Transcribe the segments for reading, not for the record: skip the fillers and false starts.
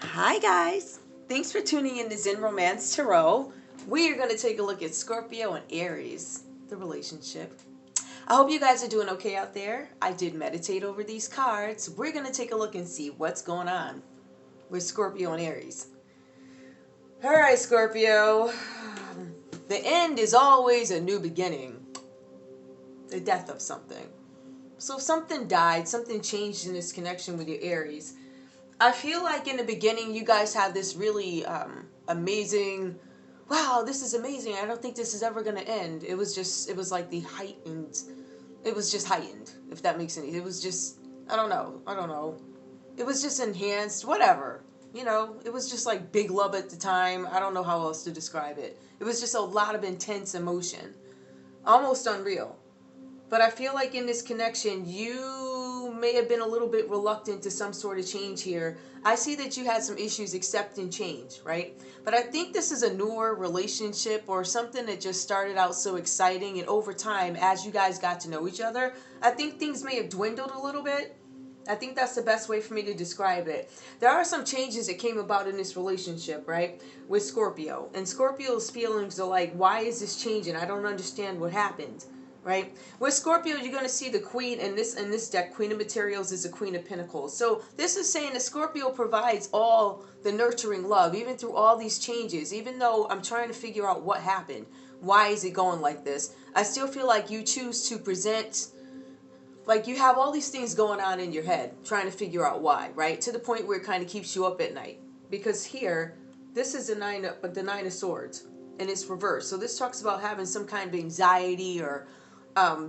Hi guys, thanks for tuning in to Zen Romance Tarot. We are going to take a look at Scorpio and Aries, the relationship. I hope you guys are doing okay out there. I did meditate over these cards. We're going to take a look and see what's going on with Scorpio and Aries. Alright Scorpio, the end is always a new beginning. The death of something. So something died, something changed in this connection with your Aries. I feel like in the beginning you guys had this really amazing, wow, this is amazing. I don't think this is ever going to end. It was like the heightened, it was just heightened, if that makes any, it was just, I don't know. It was just enhanced, whatever. You know, it was just like big love at the time. I don't know how else to describe it. It was just a lot of intense emotion. Almost unreal. But I feel like in this connection, you may have been a little bit reluctant to some sort of change here. I see that you had some issues accepting change, right? But I think this is a newer relationship or something that just started out so exciting. And over time, as you guys got to know each other, I think things may have dwindled a little bit. I think that's the best way for me to describe it. There are some changes that came about in this relationship, right? With Scorpio. And Scorpio's feelings are like, why is this changing? I don't understand what happened. Right? With Scorpio, you're going to see the Queen in this deck. Queen of Materials is the Queen of Pentacles. So this is saying that Scorpio provides all the nurturing love, even through all these changes. Even though I'm trying to figure out what happened, why is it going like this? I still feel like you choose to present, like you have all these things going on in your head, trying to figure out why, right? To the point where it kind of keeps you up at night. Because here, this is the Nine of Swords, and it's reversed. So this talks about having some kind of anxiety or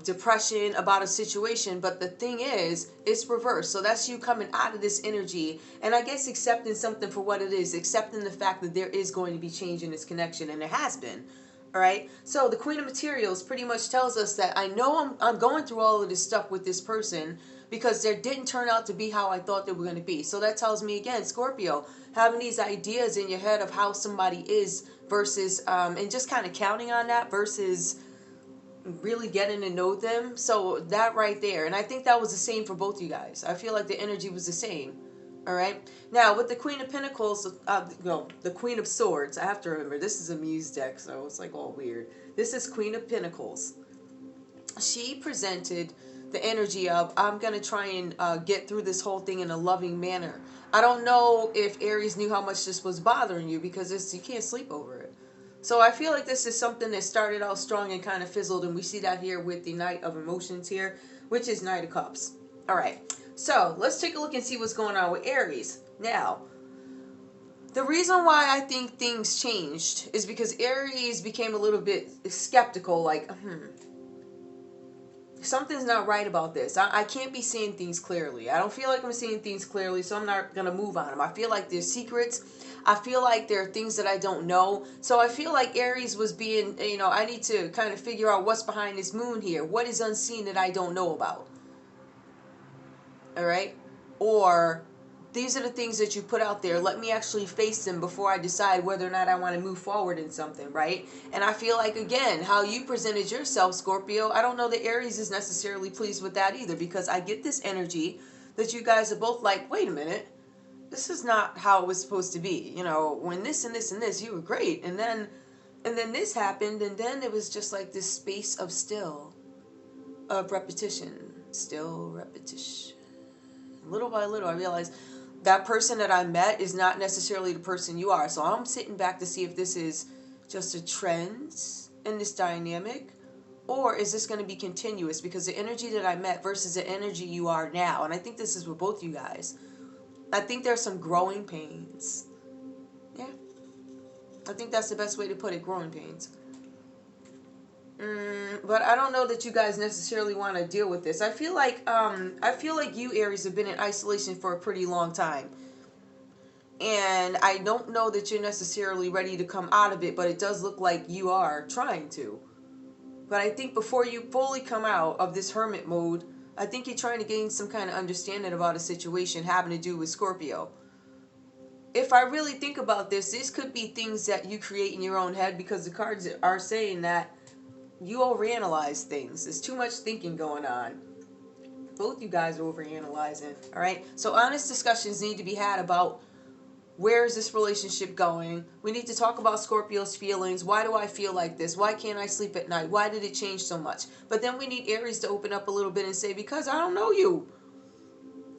depression about a situation, but the thing is, it's reversed. So that's you coming out of this energy, and I guess accepting something for what it is, accepting the fact that there is going to be change in this connection, and there has been. All right. So the Queen of Materials pretty much tells us that I know I'm going through all of this stuff with this person because they didn't turn out to be how I thought they were going to be. So that tells me again, Scorpio, having these ideas in your head of how somebody is versus and just kind of counting on that versus really getting to know them. So that right there, and I think that was the same for both you guys. I feel like the energy was the same. All right. Now with the Queen of Pentacles, the Queen of Swords. I have to remember this is a Muse deck, so it's like all weird. This is Queen of Pentacles. She presented the energy of, I'm gonna try and get through this whole thing in a loving manner. I don't know if Aries knew how much this was bothering you because you can't sleep over it. So I feel like this is something that started out strong and kind of fizzled, and we see that here with the Knight of Emotions here, which is Knight of Cups. All right, so let's take a look and see what's going on with Aries. Now, the reason why I think things changed is because Aries became a little bit skeptical, like, something's not right about this. I can't be seeing things clearly. I don't feel like I'm seeing things clearly, so I'm not going to move on them. I feel like there's secrets. I feel like there are things that I don't know. So I feel like Aries was being, I need to kind of figure out what's behind this moon here. What is unseen that I don't know about? All right? Or these are the things that you put out there. Let me actually face them before I decide whether or not I want to move forward in something, right? And I feel like, again, how you presented yourself, Scorpio, I don't know that Aries is necessarily pleased with that either, because I get this energy that you guys are both like, wait a minute, this is not how it was supposed to be. When this and this and this, you were great. And then this happened, and then it was just like this space of repetition. Still repetition. Little by little, I realized that person that I met is not necessarily the person you are. So I'm sitting back to see if this is just a trend in this dynamic, or is this going to be continuous? Because the energy that I met versus the energy you are now, and I think this is with both you guys, I think there's some growing pains. Yeah. I think that's the best way to put it, growing pains. But I don't know that you guys necessarily want to deal with this. I feel like you, Aries, have been in isolation for a pretty long time. And I don't know that you're necessarily ready to come out of it, but it does look like you are trying to. But I think before you fully come out of this hermit mode, I think you're trying to gain some kind of understanding about a situation having to do with Scorpio. If I really think about this could be things that you create in your own head, because the cards are saying that you overanalyze things. There's too much thinking going on. Both you guys are overanalyzing, all right? So honest discussions need to be had about Where is this relationship going? We need to talk about Scorpio's feelings. Why do I feel like this? Why can't I sleep at night? Why did it change so much? But then we need Aries to open up a little bit and say, because I don't know you.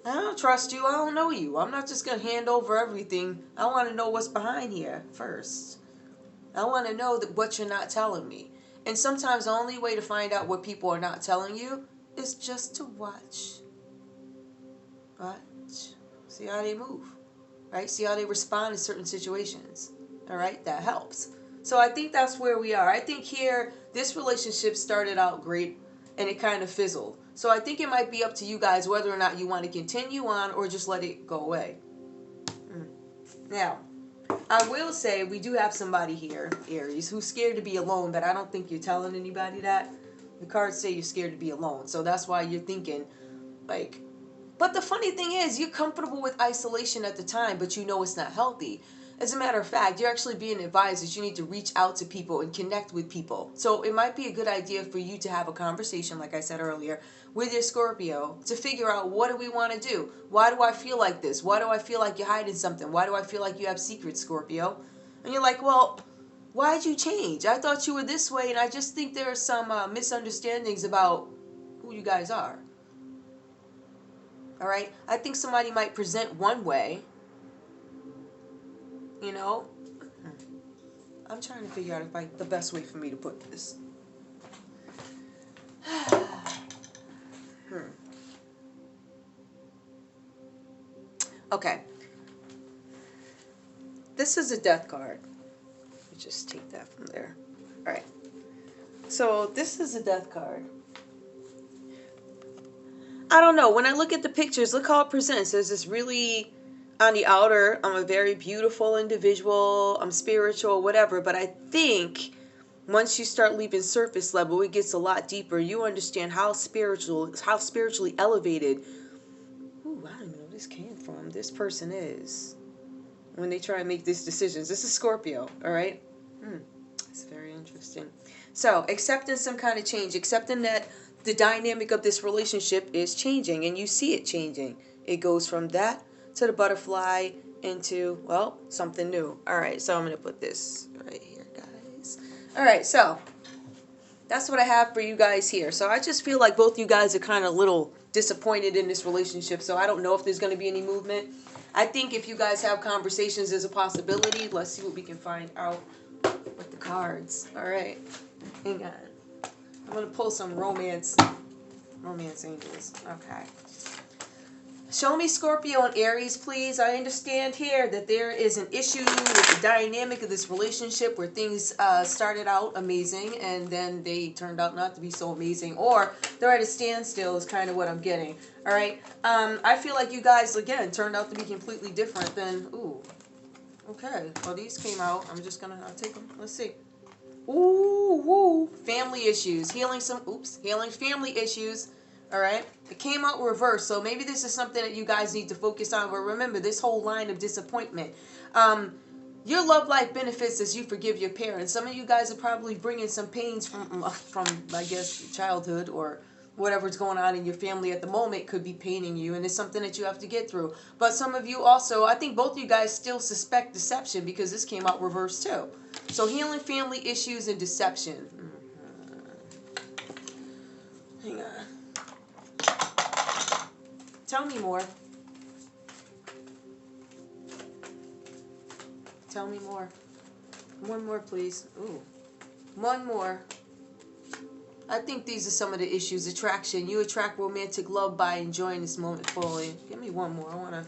I don't trust you. I don't know you. I'm not just going to hand over everything. I want to know what's behind here first. I want to know that what you're not telling me. And sometimes the only way to find out what people are not telling you is just to watch. Watch. See how they move. Right? See how they respond in certain situations. All right? That helps. So I think that's where we are. I think here, this relationship started out great and it kind of fizzled. So I think it might be up to you guys whether or not you want to continue on or just let it go away. Now, I will say we do have somebody here, Aries, who's scared to be alone, but I don't think you're telling anybody that. The cards say you're scared to be alone. So that's why you're thinking, like, but the funny thing is, you're comfortable with isolation at the time, but you know it's not healthy. As a matter of fact, you're actually being advised that you need to reach out to people and connect with people. So it might be a good idea for you to have a conversation, like I said earlier, with your Scorpio to figure out, what do we want to do? Why do I feel like this? Why do I feel like you're hiding something? Why do I feel like you have secrets, Scorpio? And you're like, well, why'd you change? I thought you were this way, and I just think there are some misunderstandings about who you guys are. All right? I think somebody might present one way, you know. I'm trying to figure out the best way for me to put this. Okay. This is a death card. Let me just take that from there. All right. So this is a death card. I don't know. When I look at the pictures, look how it presents. There's this really, on the outer, I'm a very beautiful individual, I'm spiritual, whatever. But I think once you start leaving surface level, it gets a lot deeper. You understand how spiritually elevated, ooh, I don't even know where this came from, this person is when they try and make these decisions. This is Scorpio, all right? It's very interesting. So, accepting some kind of change, accepting that the dynamic of this relationship is changing, and you see it changing. It goes from that to the butterfly into, well, something new. All right, so I'm going to put this right here, guys. All right, so that's what I have for you guys here. So I just feel like both you guys are kind of a little disappointed in this relationship, so I don't know if there's going to be any movement. I think if you guys have conversations, there's a possibility. Let's see what we can find out with the cards. All right, hang on. I'm going to pull some romance angels. Okay. Show me Scorpio and Aries, please. I understand here that there is an issue with the dynamic of this relationship where things started out amazing and then they turned out not to be so amazing, or they're at a standstill is kind of what I'm getting. All right. I feel like you guys, again, turned out to be completely different than, ooh. Okay. Well, these came out. I'm just going to take them. Let's see. Ooh, woo. Family issues. Healing family issues. All right. It came out reversed. So maybe this is something that you guys need to focus on. But remember, this whole line of disappointment. Your love life benefits as you forgive your parents. Some of you guys are probably bringing some pains from I guess, childhood or whatever's going on in your family at the moment could be paining you, and it's something that you have to get through. But some of you also, I think both of you guys still suspect deception because this came out reversed too. So healing family issues and deception. Hang on. Tell me more. Tell me more. One more, please. Ooh. One more. I think these are some of the issues. Attraction. You attract romantic love by enjoying this moment fully. Give me one more.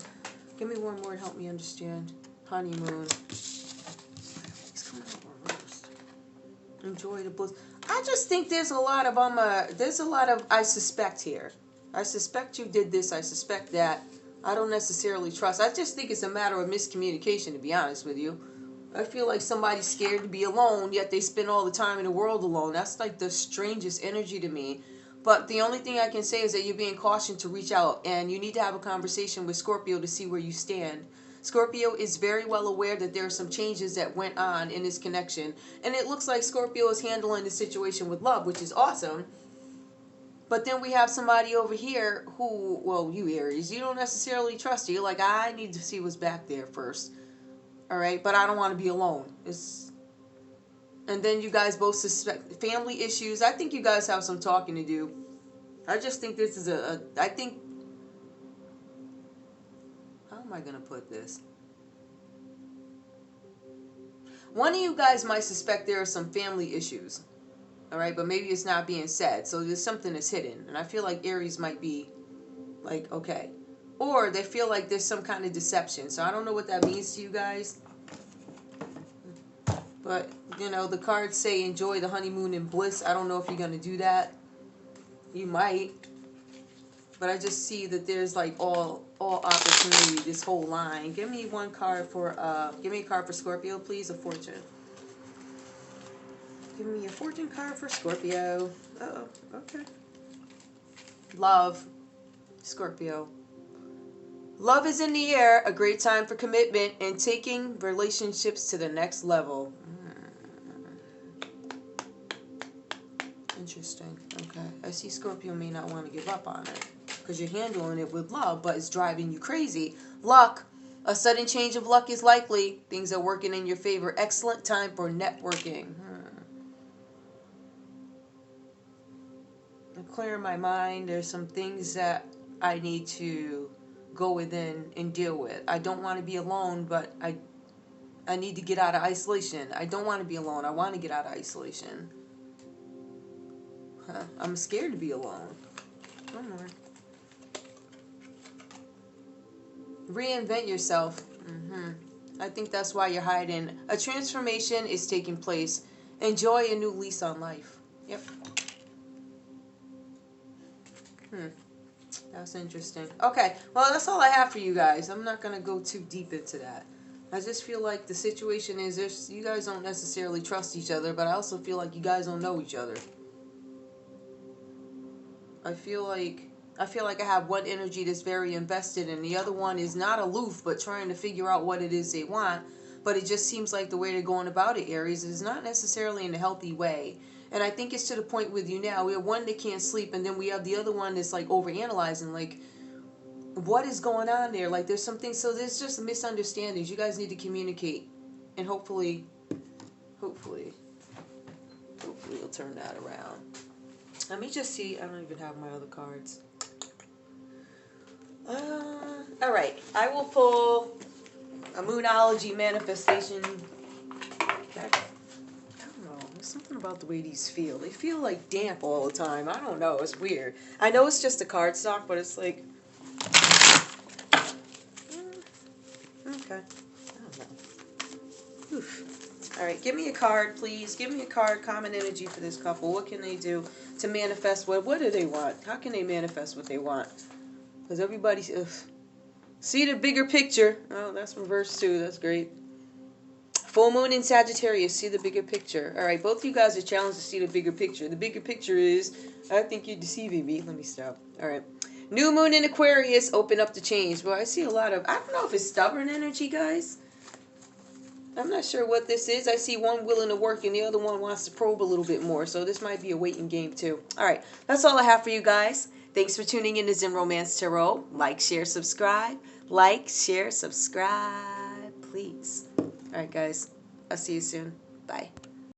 Give me one more to help me understand. Honeymoon. It's coming out reversed. Enjoy the bliss. I just think there's a lot of I suspect here. I suspect you did this. I suspect that. I don't necessarily trust. I just think it's a matter of miscommunication, to be honest with you. I feel like somebody's scared to be alone, yet they spend all the time in the world alone. That's like the strangest energy to me. But the only thing I can say is that you're being cautioned to reach out, and you need to have a conversation with Scorpio to see where you stand. Scorpio is very well aware that there are some changes that went on in this connection. And it looks like Scorpio is handling the situation with love, which is awesome. But then we have somebody over here who, well, you Aries, you don't necessarily trust. You're like, I need to see what's back there first. All right, but I don't want to be alone. And then you guys both suspect family issues. I think you guys have some talking to do. I just think this is I think, how am I going to put this? One of you guys might suspect there are some family issues. All right, but maybe it's not being said. So there's something that's hidden. And I feel like Aries might be like, okay. Or they feel like there's some kind of deception. So I don't know what that means to you guys. But, you know, the cards say enjoy the honeymoon in bliss. I don't know if you're going to do that. You might. But I just see that there's like all opportunity, this whole line. Give me one card for, give me a card for Scorpio, please, a fortune. Give me a fortune card for Scorpio. Uh-oh, okay. Love, Scorpio. Love is in the air, a great time for commitment and taking relationships to the next level. Interesting. Okay. I see Scorpio may not want to give up on it because you're handling it with love, but it's driving you crazy. Luck. A sudden change of luck is likely. Things are working in your favor. Excellent time for networking. I'm clearing my mind. There's some things that I need to go within and deal with. I don't want to be alone, but I need to get out of isolation. I don't want to be alone. I want to get out of isolation. I'm scared to be alone. One more. Reinvent yourself. I think that's why you're hiding. A transformation is taking place. Enjoy a new lease on life. Yep. That's interesting. Okay, well, that's all I have for you guys. I'm not going to go too deep into that. I just feel like the situation is this: you guys don't necessarily trust each other, but I also feel like you guys don't know each other. I feel like I have one energy that's very invested and the other one is not aloof but trying to figure out what it is they want. But it just seems like the way they're going about it, Aries, is not necessarily in a healthy way. And I think it's to the point with you now. We have one that can't sleep, and then we have the other one that's like overanalyzing, like, what is going on there? Like, there's something, so there's just misunderstandings. You guys need to communicate, and hopefully you'll turn that around. Let me just see. I don't even have my other cards. All right. I will pull a Moonology manifestation. I don't know. There's something about the way these feel. They feel like damp all the time. I don't know. It's weird. I know it's just a cardstock, but it's like... Okay. I don't know. Oof. All right. Give me a card, please. Give me a card. Common energy for this couple. What can they do to manifest what do they want? How can they manifest what they want? Because everybody... See the bigger picture. Oh, that's reverse too. That's great. Full moon in Sagittarius. See the bigger picture. All right, both of you guys are challenged to see the bigger picture. The bigger picture is, I think you're deceiving me. Let me stop. All right. New moon in Aquarius. Open up to change. Well, I see a lot of, I don't know if it's stubborn energy, guys. I'm not sure what this is. I see one willing to work and the other one wants to probe a little bit more. So this might be a waiting game too. All right. That's all I have for you guys. Thanks for tuning in to Zen Romance Tarot. Like, share, subscribe. Like, share, subscribe, please. All right, guys. I'll see you soon. Bye.